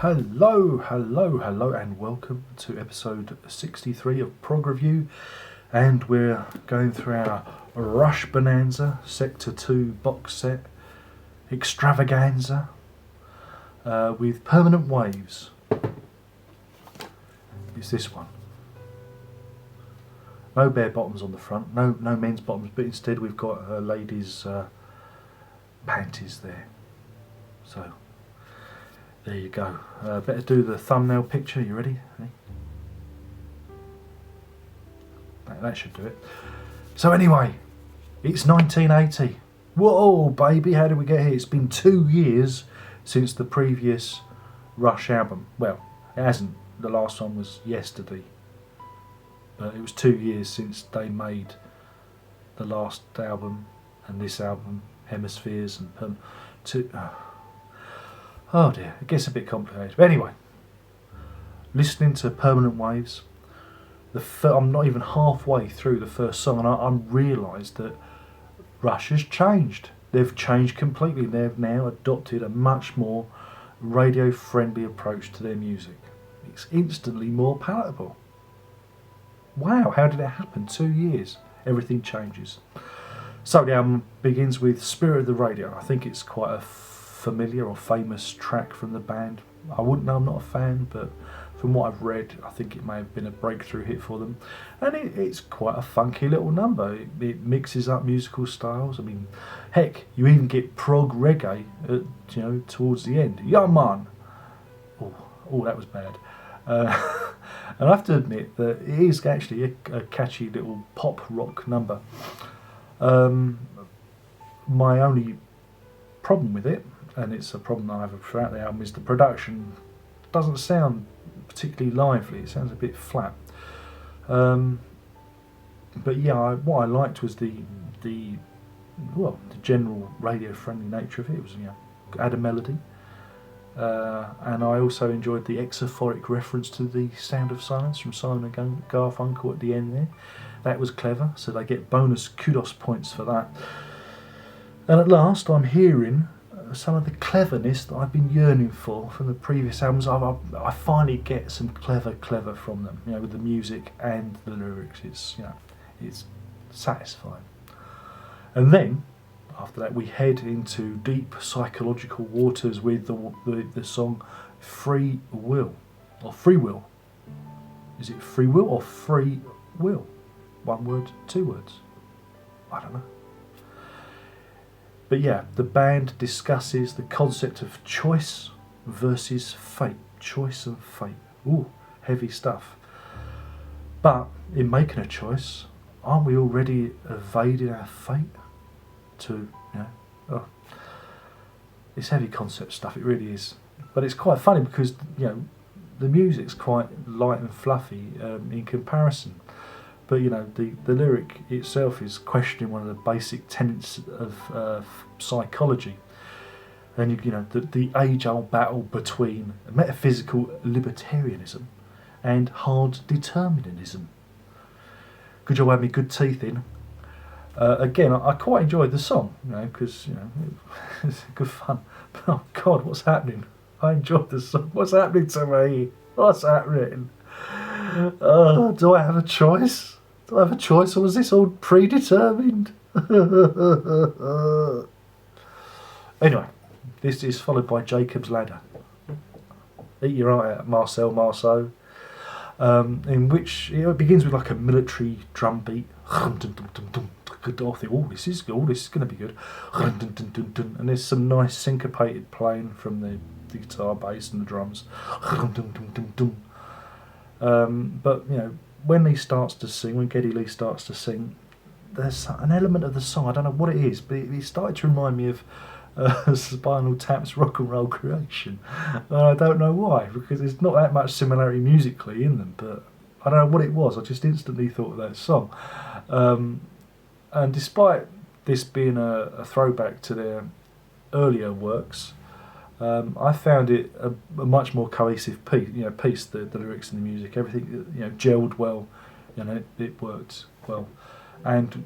Hello, and welcome to episode 63 of Prog Review. And we're going through our Rush Bonanza Sector 2 box set extravaganza with Permanent Waves. It's this one. No bare bottoms on the front, no men's bottoms, but instead we've got ladies' panties there. So there you go. Better do the thumbnail picture. You ready? That should do it. So anyway, it's 1980. Whoa, baby, how did we get here? It's been 2 years since the previous Rush album. Well, it hasn't. The last one was yesterday. But it was 2 years since they made the last album and this album, Hemispheres and oh dear, it gets a bit complicated. But anyway, listening to Permanent Waves, I'm not even halfway through the first song, and I realised that Rush has changed. They've changed completely. They've now adopted a much more radio-friendly approach to their music. It's instantly more palatable. Wow, how did it happen? 2 years. Everything changes. So the album begins with Spirit of the Radio. I think it's quite a familiar or famous track from the band. I wouldn't know, I'm not a fan, but from what I've read, I think it may have been a breakthrough hit for them. And it's quite a funky little number. It mixes up musical styles. I mean, heck, you even get prog reggae towards the end. Yeah, man. Oh, that was bad. And I have to admit that it is actually a catchy little pop rock number. My only problem with it, and it's a problem that I have throughout the album, is the production doesn't sound particularly lively. It sounds a bit flat. But yeah, what I liked was the general radio-friendly nature of it. It was, add a melody. And I also enjoyed the exophoric reference to the Sound of Silence from Simon and Garfunkel at the end there. That was clever, so they get bonus kudos points for that. And at last, I'm hearing some of the cleverness that I've been yearning for from the previous albums. I finally get some clever from them, with the music and the lyrics. It's satisfying. And then, after that, we head into deep psychological waters with the song Free Will. Or Free Will. Is it Free Will or Free Will? 1 word, 2 words? I don't know. But yeah, the band discusses the concept of choice versus fate. Choice and fate. Ooh, heavy stuff. But in making a choice, aren't we already evading our fate? It's heavy concept stuff, it really is. But it's quite funny because the music's quite light and fluffy in comparison. But the lyric itself is questioning one of the basic tenets of psychology, and the age-old battle between metaphysical libertarianism and hard determinism. Good job having good teeth in. Again, I quite enjoyed the song, because it's good fun. But oh God, what's happening? I enjoyed the song. What's happening to me? What's happening? Do I have a choice? Do I have a choice, or was this all predetermined? Anyway, this is followed by Jacob's Ladder. Eat your eye out, Marceau. In which it begins with like a military drum beat. I think, this is going to be good. And there's some nice syncopated playing from the guitar, bass, and the drums. But when he starts to sing, when Geddy Lee starts to sing, there's an element of the song, I don't know what it is, but it started to remind me of Spinal Tap's Rock and Roll Creation. And I don't know why, because there's not that much similarity musically in them, but I don't know what it was. I just instantly thought of that song. And despite this being a throwback to their earlier works, I found it a much more cohesive piece. The lyrics and the music, everything, gelled well. It worked well. And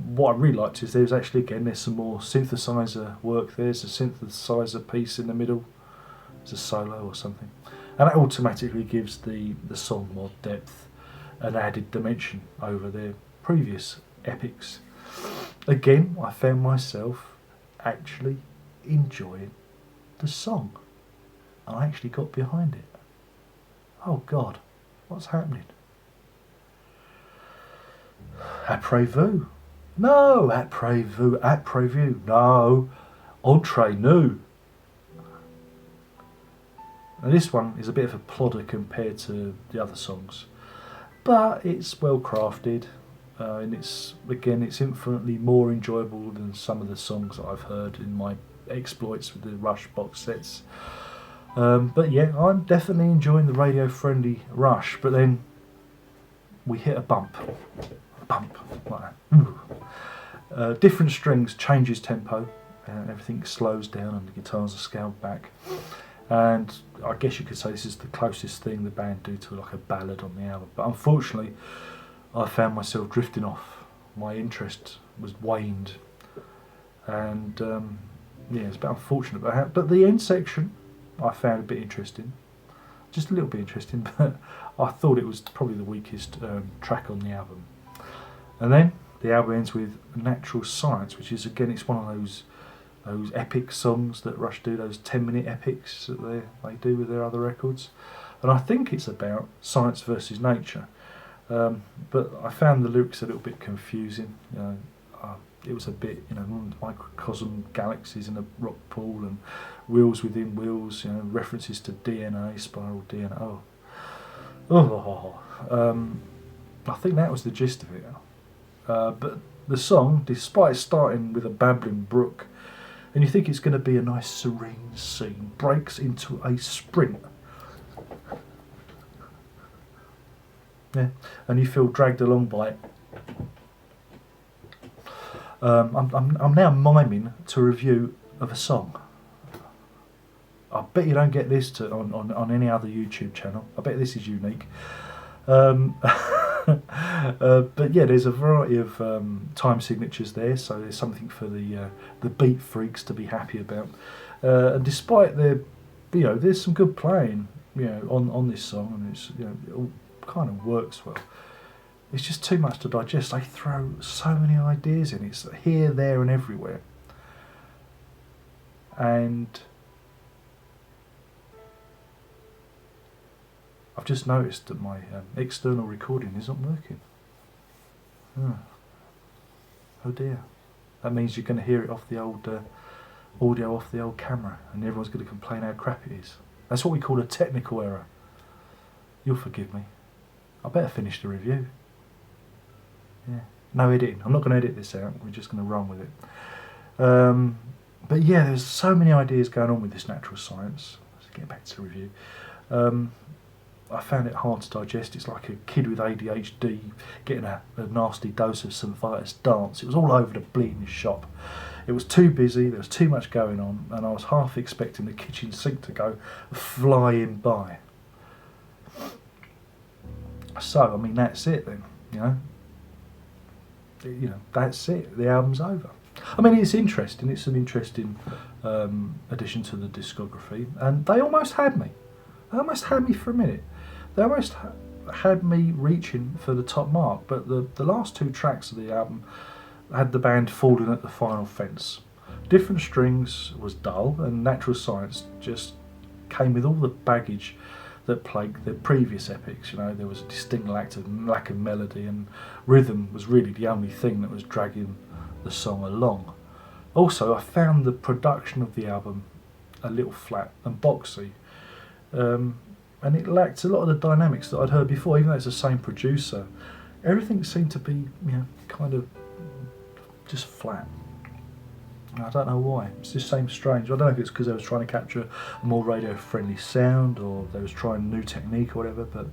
what I really liked is there's some more synthesizer work. There's a synthesizer piece in the middle. as a solo or something, and that automatically gives the song more depth, an added dimension over their previous epics. Again, I found myself actually enjoying the song. I actually got behind it. Oh God, what's happening? Après-vous. No, après-vous, après-vous. No, entre nous. Now this one is a bit of a plodder compared to the other songs, but it's well crafted, and it's infinitely more enjoyable than some of the songs that I've heard in my exploits with the Rush box sets. But yeah, I'm definitely enjoying the radio-friendly Rush, but then we hit a bump like that. Different strings changes tempo, and everything slows down and the guitars are scaled back. And I guess you could say this is the closest thing the band do to like a ballad on the album. But unfortunately, I found myself drifting off. My interest was waned, and yeah, it's a bit unfortunate. But the end section I found a bit interesting, just a little bit interesting. But I thought it was probably the weakest track on the album. And then the album ends with Natural Science, which is again, it's one of those epic songs that Rush do, those 10-minute epics that they do with their other records. And I think it's about science versus nature. But I found the lyrics a little bit confusing. It was a bit, microcosm galaxies in a rock pool and wheels within wheels, references to DNA, spiral DNA. I think that was the gist of it. But the song, despite starting with a babbling brook, and you think it's going to be a nice serene scene, breaks into a sprint. Yeah, and you feel dragged along by it. I'm now miming to a review of a song. I bet you don't get this on any other YouTube channel. I bet this is unique. But yeah, there's a variety of time signatures there, so there's something for the beat freaks to be happy about. And despite there's some good playing, on this song, and it's it all kind of works well. It's just too much to digest. They throw so many ideas in. It's here, there, and everywhere. And I've just noticed that my external recording isn't working. Oh dear. That means you're going to hear it off the old audio off the old camera, and everyone's going to complain how crap it is. That's what we call a technical error. You'll forgive me. I better finish the review. Yeah. No editing. I'm not going to edit this out. We're just going to run with it. But yeah, there's so many ideas going on with this Natural Science. Let's get back to the review. I found it hard to digest. It's like a kid with ADHD getting a nasty dose of St. Vitus dance. It was all over the bleeding shop. It was too busy, there was too much going on, and I was half expecting the kitchen sink to go flying by. So, I mean, that's it then, that's it. The album's over. I mean, it's interesting. It's an interesting addition to the discography, and they almost had me. They almost had me for a minute. They almost had me reaching for the top mark, but the last two tracks of the album had the band falling at the final fence. Different Strings was dull, and Natural Science just came with all the baggage that plagued the previous epics. There was a distinct lack of melody, and rhythm was really the only thing that was dragging the song along. Also, I found the production of the album a little flat and boxy. And it lacked a lot of the dynamics that I'd heard before, even though it's the same producer. Everything seemed to be, kind of just flat. And I don't know why. It's just seems strange. I don't know if it's because they was trying to capture a more radio-friendly sound, or they was trying new technique or whatever, but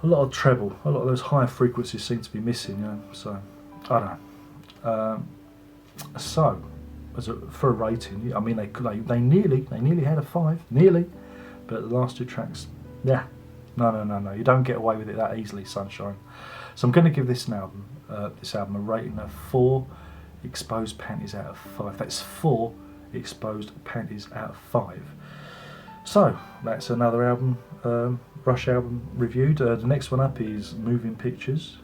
a lot of treble, a lot of those higher frequencies seem to be missing, so I don't know. So, for a rating, I mean, they nearly had a 5, nearly. But the last two tracks, no, you don't get away with it that easily, sunshine. So I'm going to give this album a rating of 4 exposed panties out of 5. That's 4 exposed panties out of 5. So that's another album, Rush album reviewed. The next one up is Moving Pictures.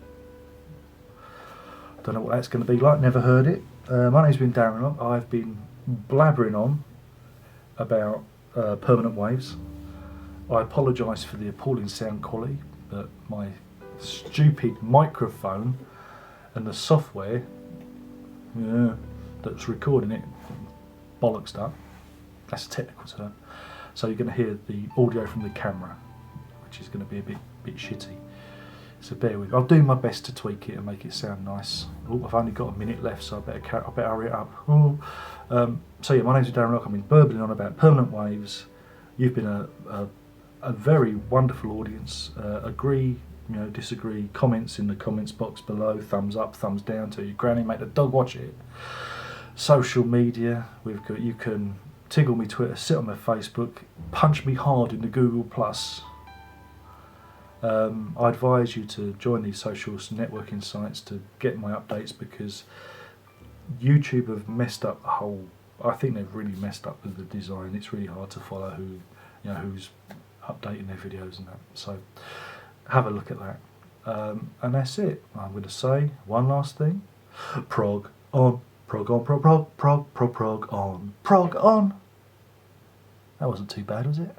Don't know what that's going to be like, never heard it. My name's been Darren Locke. I've been blabbering on about Permanent Waves. I apologise for the appalling sound quality, but my stupid microphone and the software that's recording it bollocksed up. That's a technical term. So you're going to hear the audio from the camera, which is going to be a bit shitty. So bear with me. I'll do my best to tweak it and make it sound nice. Oh, I've only got a minute left, so I better hurry it up. Oh. So yeah, my name's Darren Locke. I've been burbling on about Permanent Waves. You've been a very wonderful audience. Agree, disagree. Comments in the comments box below. Thumbs up, thumbs down. Tell your granny, make the dog watch it. Social media. You can tickle me Twitter, sit on my Facebook, punch me hard in the Google Plus. I advise you to join these social networking sites to get my updates, because YouTube have messed up the whole. I think they've really messed up with the design. It's really hard to follow who's updating their videos and that. So have a look at that. And that's it. I'm going to say one last thing. Prog on, prog on, prog on, prog on. That wasn't too bad, was it?